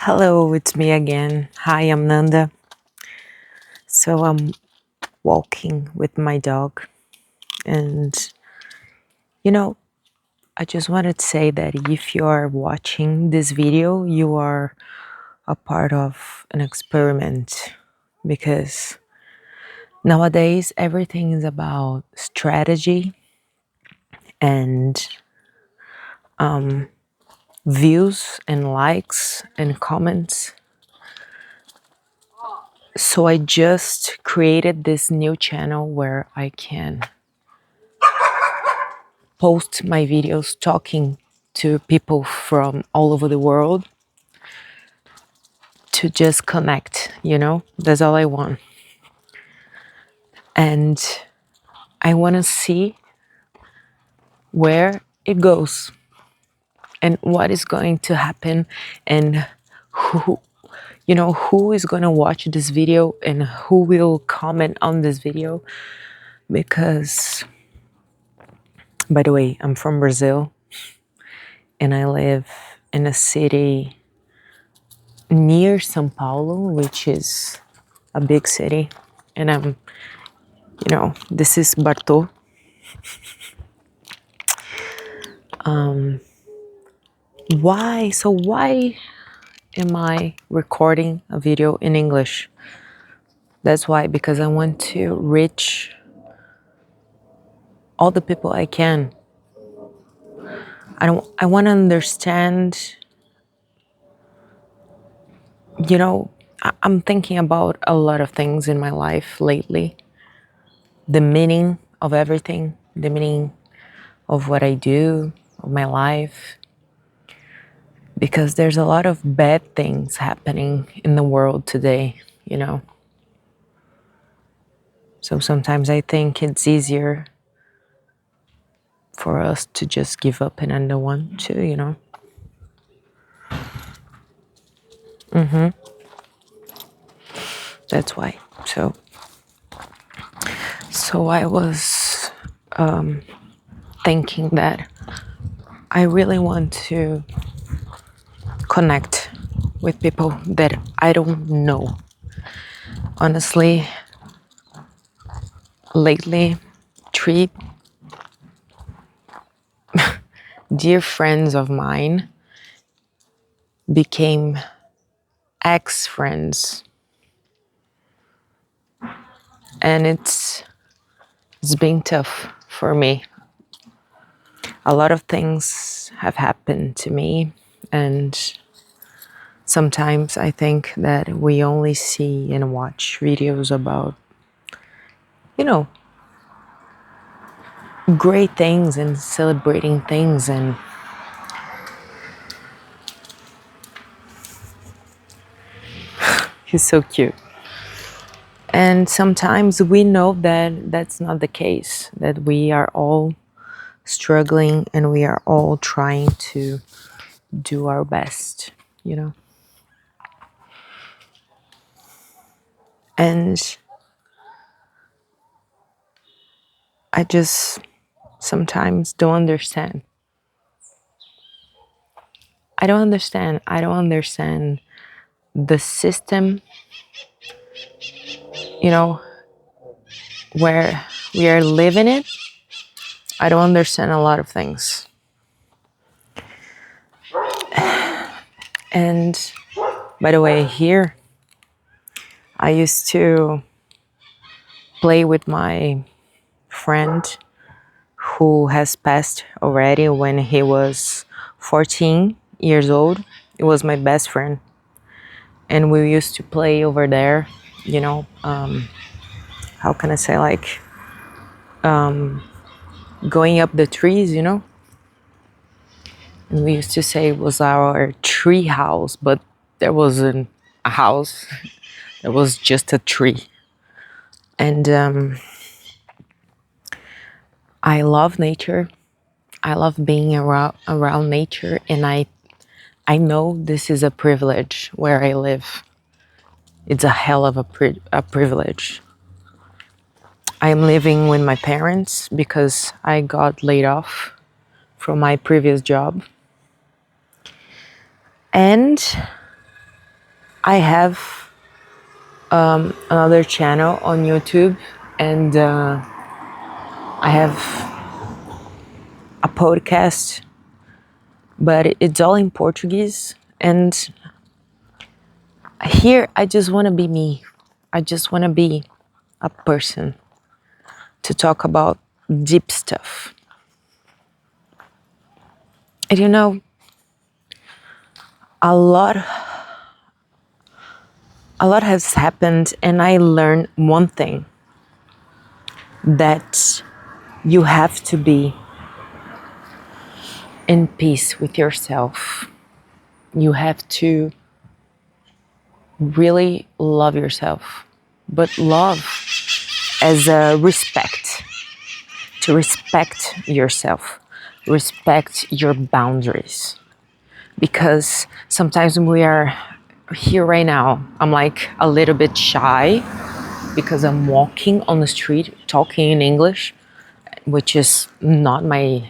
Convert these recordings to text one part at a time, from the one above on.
Hello, it's me again. Hi, I'm Nanda. So I'm walking with my dog, and you know, I just wanted to say that if you are watching this video, you are a part of an experiment because nowadays everything is about strategy and views and likes and comments. So I just created this new channel where I can post my videos talking to people from all over the world to just connect. That's all I want. And I want to see where it goes and what is going to happen and who is going to watch this video and who will comment on this video. Because, by the way, I'm from Brazil and I live in a city near Sao Paulo, which is a big city. And this is Bartô. Why? So why am I recording a video in English? That's why, because I want to reach all the people I can. I want to understand, I'm thinking about a lot of things in my life lately. The meaning of everything, the meaning of what I do, of my life. Because there's a lot of bad things happening in the world today. So sometimes I think it's easier for us to just give up and I don't want to. That's why. So I was thinking that I really want to connect with people that I don't know. Honestly, lately, three dear friends of mine became ex-friends. And it's been tough for me. A lot of things have happened to me, and sometimes I think that we only see and watch videos about, you know, great things and celebrating things, and he's so cute. And sometimes we know that that's not the case, that we are all struggling and we are all trying to do our best. And I just sometimes don't understand. I don't understand. I don't understand the system, you know, where we are living it. I don't understand a lot of things. And by the way, here, I used to play with my friend who has passed already when he was 14 years old. It was my best friend. And we used to play over there, how can I say, like, going up the trees. And we used to say it was our tree house, but there wasn't a house. There was just a tree. And I love nature. I love being around nature, and I know this is a privilege where I live. It's a hell of a privilege. I'm living with my parents because I got laid off from my previous job. And I have another channel on YouTube, and I have a podcast, but it's all in Portuguese. And here, I just want to be me. I just want to be a person to talk about deep stuff. And you know, a lot has happened, and I learned one thing, that you have to be in peace with yourself. You have to really love yourself, but love as a respect, to respect yourself, respect your boundaries. Because sometimes when we are here right now, I'm like a little bit shy because I'm walking on the street talking in English, which is not my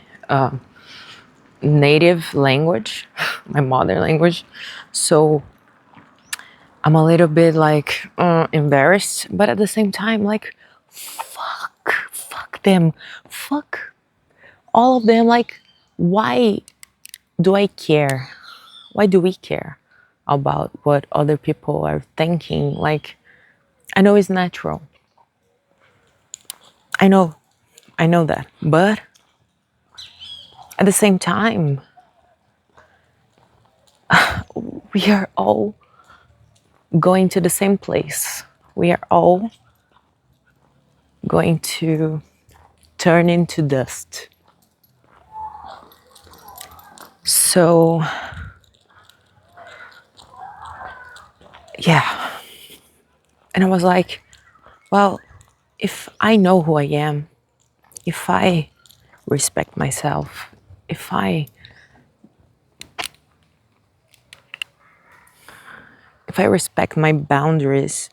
native language, my mother language. So I'm a little bit like embarrassed, but at the same time, like, fuck them, fuck all of them. Like, why do I care? Why do we care about what other people are thinking? Like, I know it's natural. I know that. But at the same time, we are all going to the same place. We are all going to turn into dust. So, yeah. And I was like, well, if I know who I am, if I respect myself, if I respect my boundaries,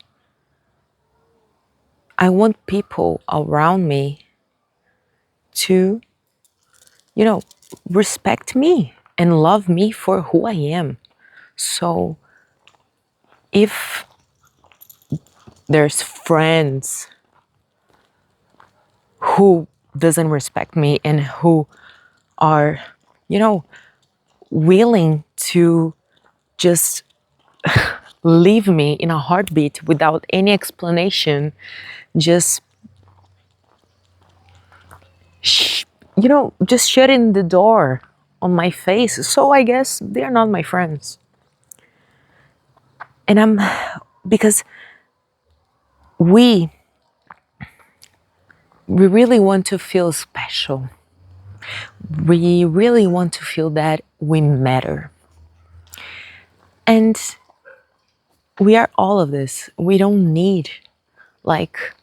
I want people around me to, you know, respect me and love me for who I am. So if there's friends who doesn't respect me and who are, you know, willing to just leave me in a heartbeat without any explanation, just just shutting the door on my face. So I guess they're not my friends. And because we really want to feel special. We really want to feel that we matter. And we are all of this. We don't need like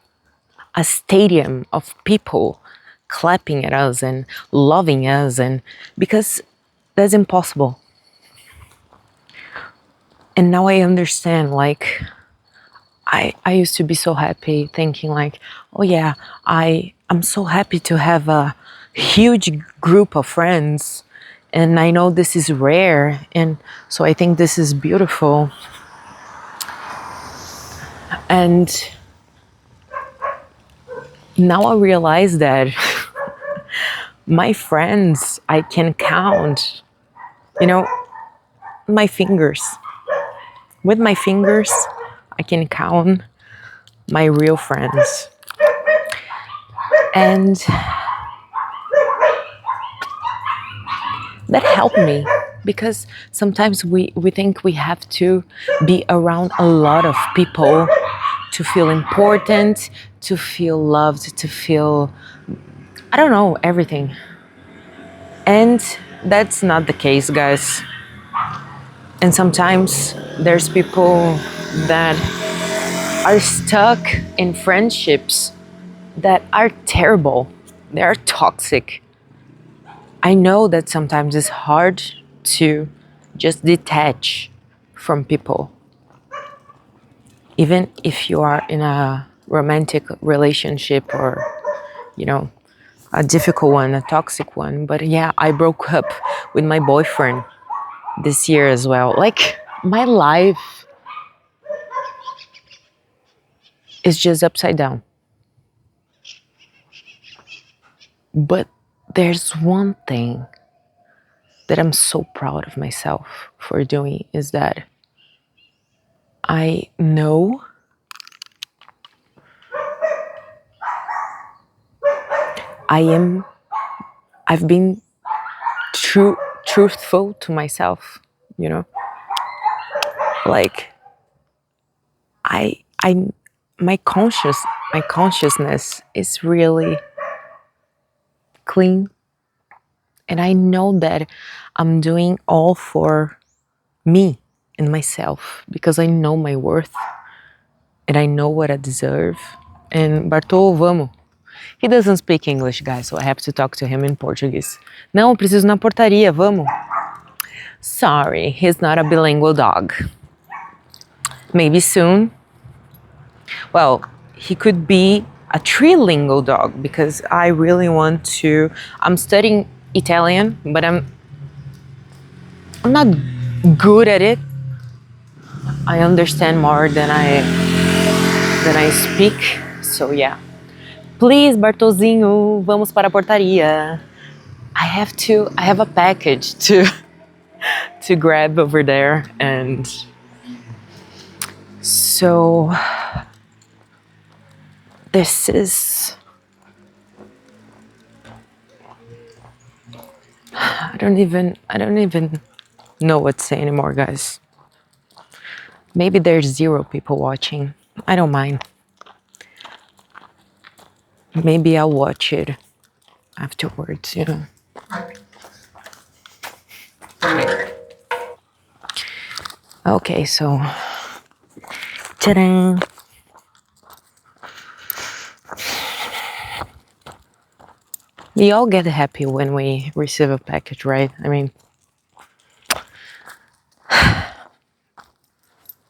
a stadium of people clapping at us and loving us, and because that's impossible. And now I understand, like, I used to be so happy thinking like, oh yeah, I'm so happy to have a huge group of friends, and I know this is rare, and so I think this is beautiful. And now I realize that my friends, I can count, my fingers. With my fingers, I can count my real friends. And that helped me, because sometimes we think we have to be around a lot of people to feel important, to feel loved, to feel, I don't know, everything. And that's not the case, guys. And sometimes there's people that are stuck in friendships that are terrible. They are toxic. I know that sometimes it's hard to just detach from people. Even if you are in a romantic relationship, or, a difficult one, a toxic one. But yeah, I broke up with my boyfriend this year as well. Like, my life is just upside down. But there's one thing that I'm so proud of myself for doing is that I know I've been truthful to myself, you know? Like I my consciousness is really clean, and I know that I'm doing all for me and myself because I know my worth and I know what I deserve. And Bartô, vamos. He doesn't speak English, guys, so I have to talk to him in Portuguese. Não, eu preciso na portaria, vamos. Sorry, he's not a bilingual dog. Maybe soon. Well, he could be a trilingual dog because I really want to. I'm studying Italian, but I'm not good at it. I understand more than I speak. So yeah. Please, Bartozinho, vamos para a portaria. I have a package to grab over there, and so this is, I don't even know what to say anymore, guys. Maybe there's 0 people watching. I don't mind. Maybe I'll watch it afterwards, you know. Okay, so ta-da! We all get happy when we receive a package, right? I mean,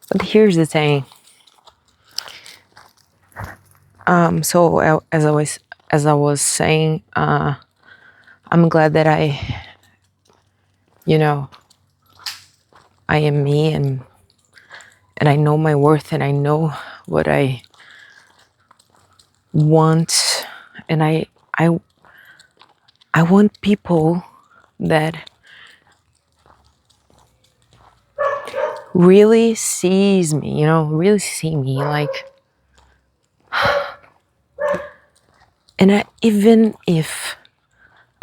but here's the thing. So as I was saying, I'm glad that you know, I am me, and I know my worth, and I know what I want, and I want people that really sees me, you know, really see me, like, and even if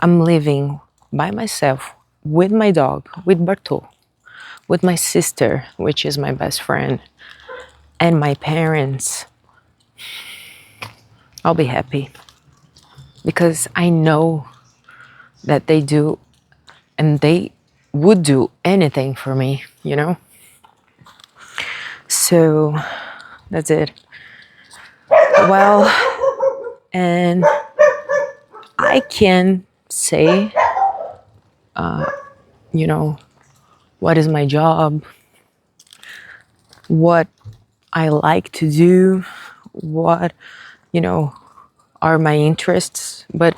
I'm living by myself with my dog, with Bartô, with my sister, which is my best friend, and my parents, I'll be happy because I know that they do, and they would do anything for me, you know? So that's it. Well, and I can say, you know, what is my job, what I like to do, what, you know, are my interests. But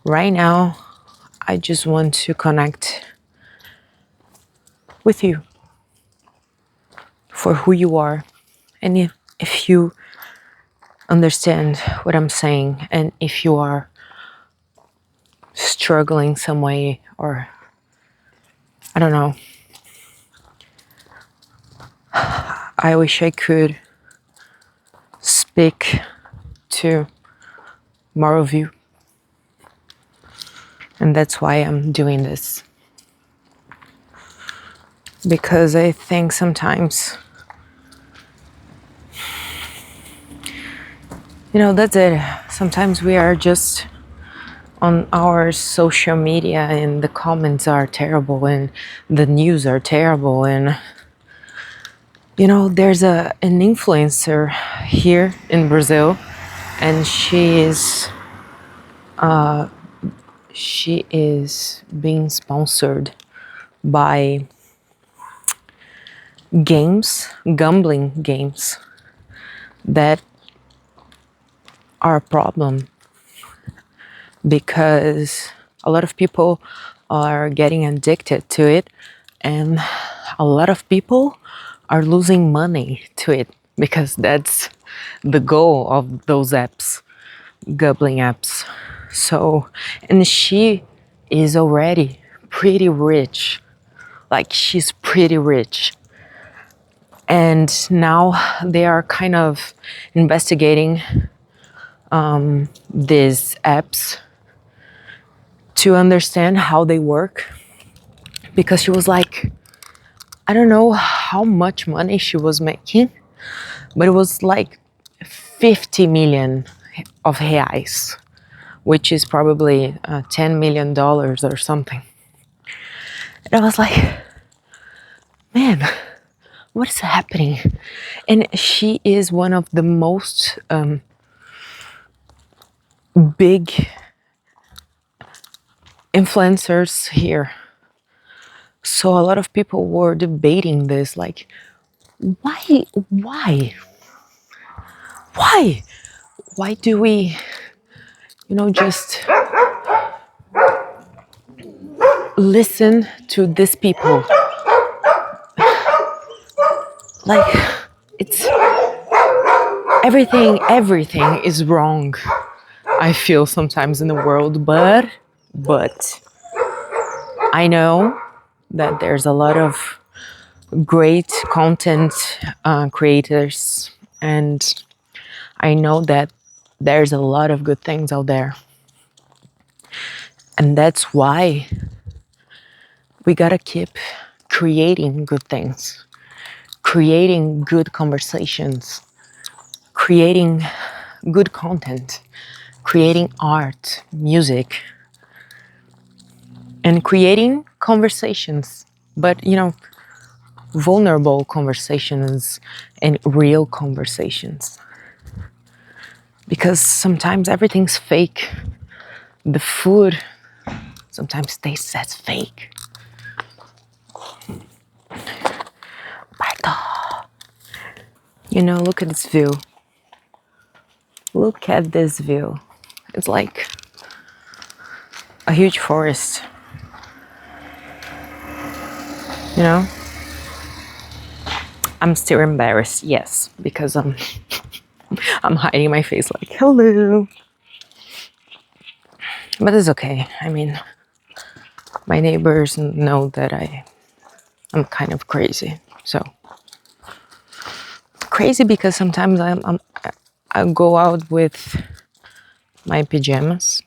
right now, I just want to connect with you for who you are. And if you understand what I'm saying, and if you are struggling some way, or I don't know, I wish I could speak to more of you. And that's why I'm doing this. Because I think sometimes, you know, that's it. Sometimes we are just on our social media and the comments are terrible and the news are terrible. And, you know, there's an influencer here in Brazil, and she is being sponsored by gambling games that are a problem because a lot of people are getting addicted to it, and a lot of people are losing money to it because that's the goal of those apps, gambling apps. So, and she is already pretty rich. Like she's pretty rich. And now they are kind of investigating these apps to understand how they work. Because she was like, I don't know how much money she was making, but it was like 50 million of reais, which is probably $10 million or something. And I was like, man, what is happening? And she is one of the most big influencers here. So a lot of people were debating this, like, why? Why do we, just listen to these people? Like, it's everything is wrong. I feel sometimes in the world, but I know that there's a lot of great content creators, and I know that there's a lot of good things out there. And that's why we gotta keep creating good things, creating good conversations, creating good content, creating art, music, and creating conversations. But, vulnerable conversations and real conversations. Because sometimes everything's fake. The food sometimes tastes as fake. Look at this view. Look at this view. It's like a huge forest. I'm still embarrassed, yes, because I'm hiding my face like, hello. But it's okay. I mean, my neighbors know that I'm kind of crazy. So crazy because sometimes I go out with my pajamas.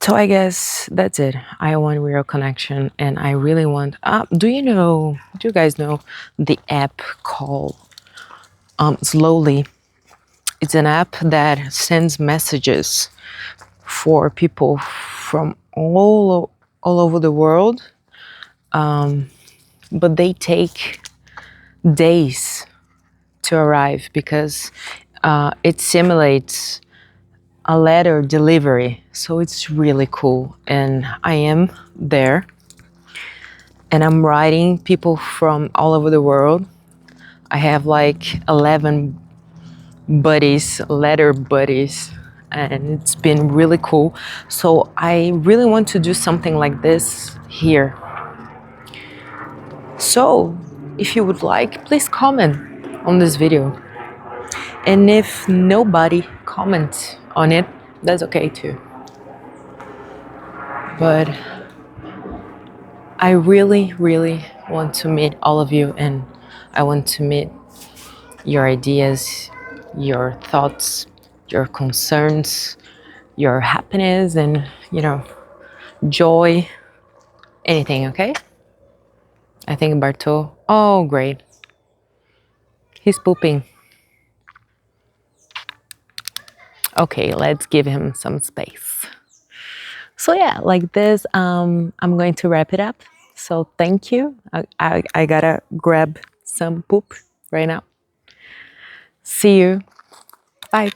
So I guess that's it. I want real connection, and I really want. Do you guys know the app called Slowly? It's an app that sends messages for people from all over the world, but they take days to arrive because it simulates a letter delivery. So it's really cool. And I am there and I'm writing people from all over the world. I have like 11 buddies, letter buddies, and it's been really cool. So I really want to do something like this here. So if you would like, please comment on this video. And if nobody comments on it, that's okay too. But I really, really want to meet all of you, and I want to meet your ideas, your thoughts, your concerns, your happiness, and, joy, anything, okay? I think Bartol, oh, great. He's pooping. Okay, let's give him some space. So yeah, like this, I'm going to wrap it up. So thank you. I gotta grab some poop right now. See you. Bye.